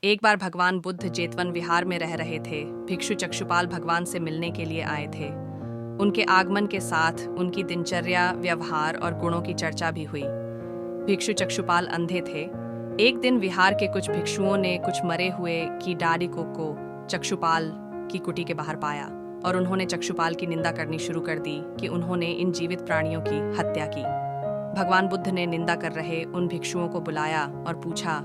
एक बार भगवान बुद्ध जेतवन विहार में रह रहे थे। भिक्षु चक्षुपाल भगवान से मिलने के लिए आए थे। उनके आगमन के साथ उनकी दिनचर्या, व्यवहार और गुणों की चर्चा भी हुई। भिक्षु चक्षुपाल अंधे थे। एक दिन विहार के कुछ भिक्षुओं ने कुछ मरे हुए की डाडी को चक्षुपाल की कुटी के बाहर पाया और उन्होंने चक्षुपाल की निंदा करनी शुरू कर दी कि उन्होंने इन जीवित प्राणियों की हत्या की। भगवान बुद्ध ने निंदा कर रहे उन भिक्षुओं को बुलाया और पूछा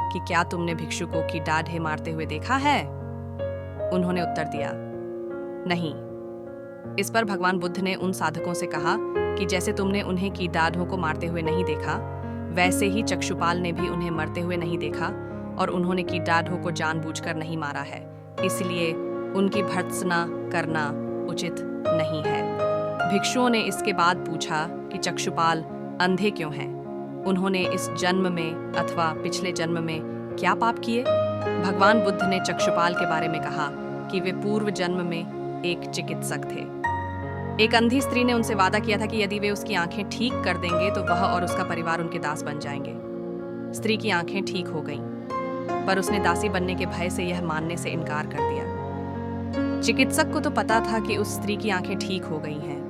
कि क्या तुमने भिक्षुकों की डाढ़ें मारते हुए देखा है? उन्होंने उत्तर दिया, नहीं। इस पर भगवान बुद्ध ने उन साधकों से कहा कि जैसे तुमने उन्हें की डाढ़ों को मारते हुए नहीं देखा, वैसे ही चक्षुपाल ने भी उन्हें मरते हुए नहीं देखा और उन्होंने की डाढ़ों को जानबूझकर नहीं मारा है, इसलिए उनकी भर्त्सना करना उचित नहीं है। भिक्षुओं ने इसके बाद पूछा कि चक्षुपाल अंधे क्यों हैं? उन्होंने इस जन्म में अथवा पिछले जन्म में क्या पाप किए? भगवान बुद्ध ने चक्षुपाल के बारे में कहा कि वे पूर्व जन्म में एक चिकित्सक थे। एक अंधी स्त्री ने उनसे वादा किया था कि यदि वे उसकी आंखें ठीक कर देंगे तो वह और उसका परिवार उनके दास बन जाएंगे। स्त्री की आंखें ठीक हो गईं, पर उसने दासी बनने के भय से यह मानने से इनकार कर दिया। चिकित्सक को तो पता था कि उस स्त्री की आंखें ठीक हो गई हैं।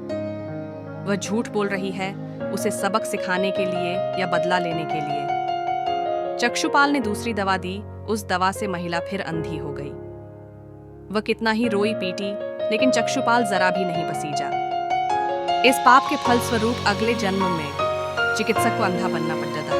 वह झूठ बोल रही है, उसे सबक सिखाने के लिए या बदला लेने के लिए। चक्षुपाल ने दूसरी दवा दी। उस दवा से महिला फिर अंधी हो गई। वह कितना ही रोई पीटी, लेकिन चक्षुपाल जरा भी नहीं पसीजा। इस पाप के फल स्वरूप अगले जन्म में चिकित्सक को अंधा बनना पड़ जाता।